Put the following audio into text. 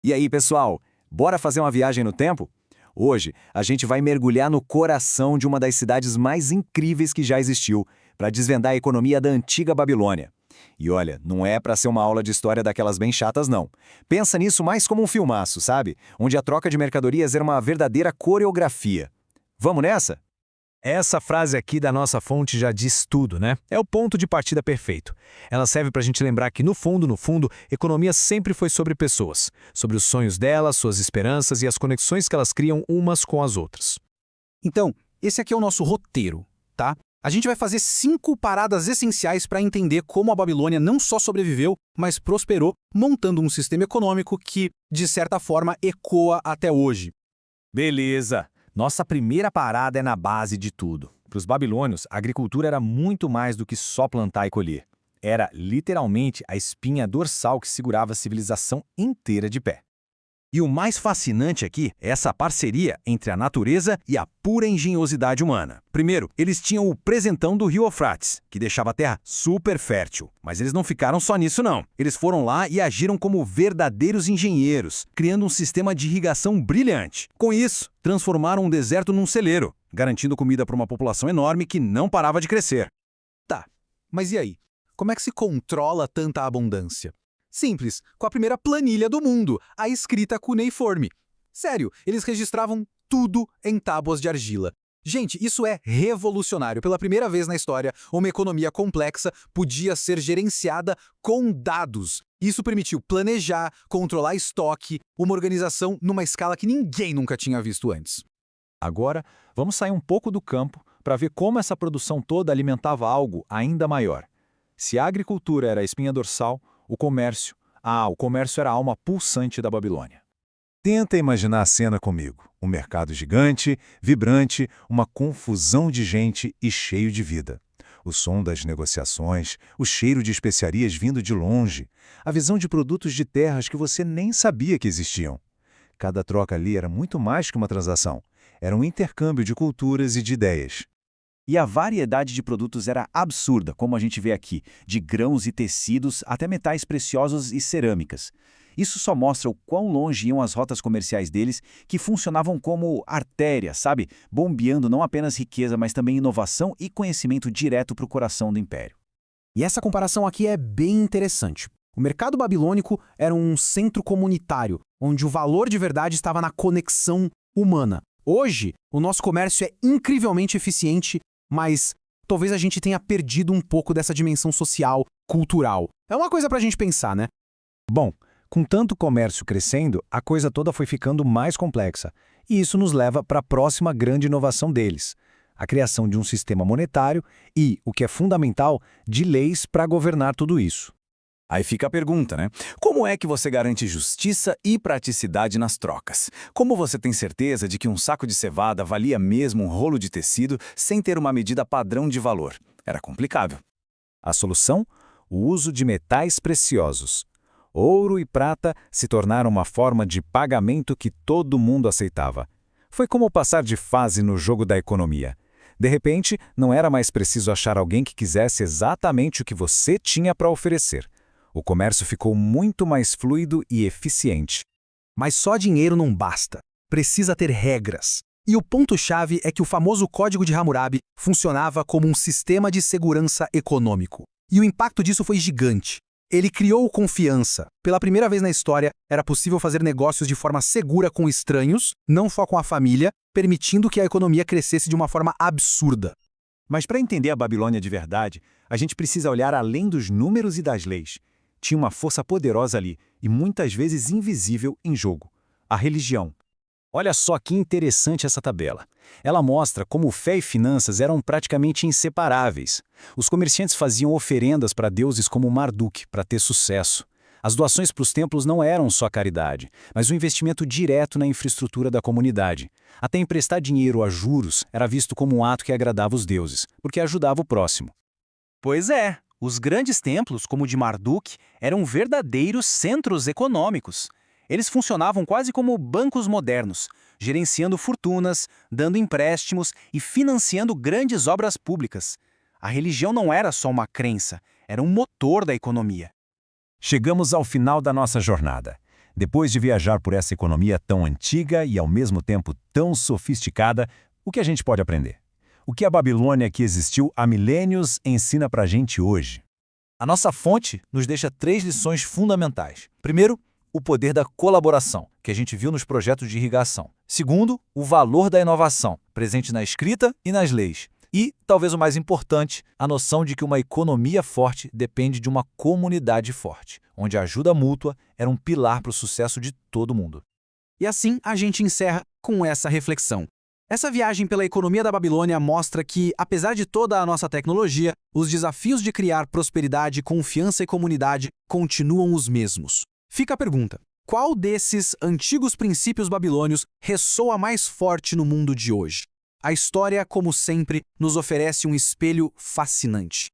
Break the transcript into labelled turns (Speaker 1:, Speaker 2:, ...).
Speaker 1: E aí, pessoal, bora fazer uma viagem no tempo? Hoje, a gente vai mergulhar no coração de uma das cidades mais incríveis que já existiu, para desvendar a economia da antiga Babilônia. E olha, não é para ser uma aula de história daquelas bem chatas, não. Pensa nisso mais como um filmaço, sabe? Onde a troca de mercadorias era uma verdadeira coreografia. Vamos nessa?
Speaker 2: Essa frase aqui da nossa fonte já diz tudo, né? É o ponto de partida perfeito. Ela serve para a gente lembrar que, no fundo, economia sempre foi sobre pessoas, sobre os sonhos delas, suas esperanças e as conexões que elas criam umas com as outras.
Speaker 3: Então, esse aqui é o nosso roteiro, tá? A gente vai fazer 5 paradas essenciais para entender como a Babilônia não só sobreviveu, mas prosperou, montando um sistema econômico que, de certa forma, ecoa até hoje.
Speaker 4: Beleza! Nossa primeira parada é na base de tudo. Para os babilônios, a agricultura era muito mais do que só plantar e colher. Era, literalmente, a espinha dorsal que segurava a civilização inteira de pé. E o mais fascinante aqui é essa parceria entre a natureza e a pura engenhosidade humana. Primeiro, eles tinham o presentão do rio Eufrates, que deixava a terra super fértil. Mas eles não ficaram só nisso, não. Eles foram lá e agiram como verdadeiros engenheiros, criando um sistema de irrigação brilhante. Com isso, transformaram um deserto num celeiro, garantindo comida para uma população enorme que não parava de crescer.
Speaker 3: Tá, mas e aí? Como é que se controla tanta abundância? Simples, com a primeira planilha do mundo, a escrita cuneiforme. Sério, eles registravam tudo em tábuas de argila. Gente, isso é revolucionário. Pela primeira vez na história, uma economia complexa podia ser gerenciada com dados. Isso permitiu planejar, controlar estoque, uma organização numa escala que ninguém nunca tinha visto antes.
Speaker 4: Agora, vamos sair um pouco do campo para ver como essa produção toda alimentava algo ainda maior. Se a agricultura era a espinha dorsal, o comércio era a alma pulsante da Babilônia.
Speaker 5: Tenta imaginar a cena comigo. Um mercado gigante, vibrante, uma confusão de gente e cheio de vida. O som das negociações, o cheiro de especiarias vindo de longe, a visão de produtos de terras que você nem sabia que existiam. Cada troca ali era muito mais que uma transação. Era um intercâmbio de culturas e de ideias.
Speaker 1: E a variedade de produtos era absurda, como a gente vê aqui, de grãos e tecidos até metais preciosos e cerâmicas. Isso só mostra o quão longe iam as rotas comerciais deles, que funcionavam como artérias, sabe? Bombeando não apenas riqueza, mas também inovação e conhecimento direto para o coração do império.
Speaker 3: E essa comparação aqui é bem interessante. O mercado babilônico era um centro comunitário, onde o valor de verdade estava na conexão humana. Hoje, o nosso comércio é incrivelmente eficiente, mas talvez a gente tenha perdido um pouco dessa dimensão social, cultural. É uma coisa pra gente pensar, né?
Speaker 2: Bom, com tanto comércio crescendo, a coisa toda foi ficando mais complexa. E isso nos leva para a próxima grande inovação deles: a criação de um sistema monetário e, o que é fundamental, de leis para governar tudo isso.
Speaker 1: Aí fica a pergunta, né? Como é que você garante justiça e praticidade nas trocas? Como você tem certeza de que um saco de cevada valia mesmo um rolo de tecido sem ter uma medida padrão de valor? Era complicado.
Speaker 2: A solução? O uso de metais preciosos. Ouro e prata se tornaram uma forma de pagamento que todo mundo aceitava. Foi como passar de fase no jogo da economia. De repente, não era mais preciso achar alguém que quisesse exatamente o que você tinha para oferecer. O comércio ficou muito mais fluido e eficiente.
Speaker 3: Mas só dinheiro não basta. Precisa ter regras. E o ponto-chave é que o famoso Código de Hammurabi funcionava como um sistema de segurança econômico. E o impacto disso foi gigante. Ele criou confiança. Pela primeira vez na história, era possível fazer negócios de forma segura com estranhos, não só com a família, permitindo que a economia crescesse de uma forma absurda.
Speaker 4: Mas para entender a Babilônia de verdade, a gente precisa olhar além dos números e das leis. Tinha uma força poderosa ali, e muitas vezes invisível, em jogo: a religião. Olha só que interessante essa tabela. Ela mostra como fé e finanças eram praticamente inseparáveis. Os comerciantes faziam oferendas para deuses como Marduk para ter sucesso. As doações para os templos não eram só caridade, mas um investimento direto na infraestrutura da comunidade. Até emprestar dinheiro a juros era visto como um ato que agradava os deuses, porque ajudava o próximo.
Speaker 6: Pois é. Os grandes templos, como o de Marduk, eram verdadeiros centros econômicos. Eles funcionavam quase como bancos modernos, gerenciando fortunas, dando empréstimos e financiando grandes obras públicas. A religião não era só uma crença, era um motor da economia.
Speaker 5: Chegamos ao final da nossa jornada.
Speaker 1: Depois de viajar por essa economia tão antiga e ao mesmo tempo tão sofisticada, o que a gente pode aprender? O que a Babilônia que existiu há milênios ensina pra gente hoje?
Speaker 2: A nossa fonte nos deixa 3 lições fundamentais. Primeiro, o poder da colaboração, que a gente viu nos projetos de irrigação. Segundo, o valor da inovação, presente na escrita e nas leis. E, talvez o mais importante, a noção de que uma economia forte depende de uma comunidade forte, onde a ajuda mútua era um pilar para o sucesso de todo mundo.
Speaker 6: E assim a gente encerra com essa reflexão. Essa viagem pela economia da Babilônia mostra que, apesar de toda a nossa tecnologia, os desafios de criar prosperidade, confiança e comunidade continuam os mesmos. Fica a pergunta: qual desses antigos princípios babilônios ressoa mais forte no mundo de hoje? A história, como sempre, nos oferece um espelho fascinante.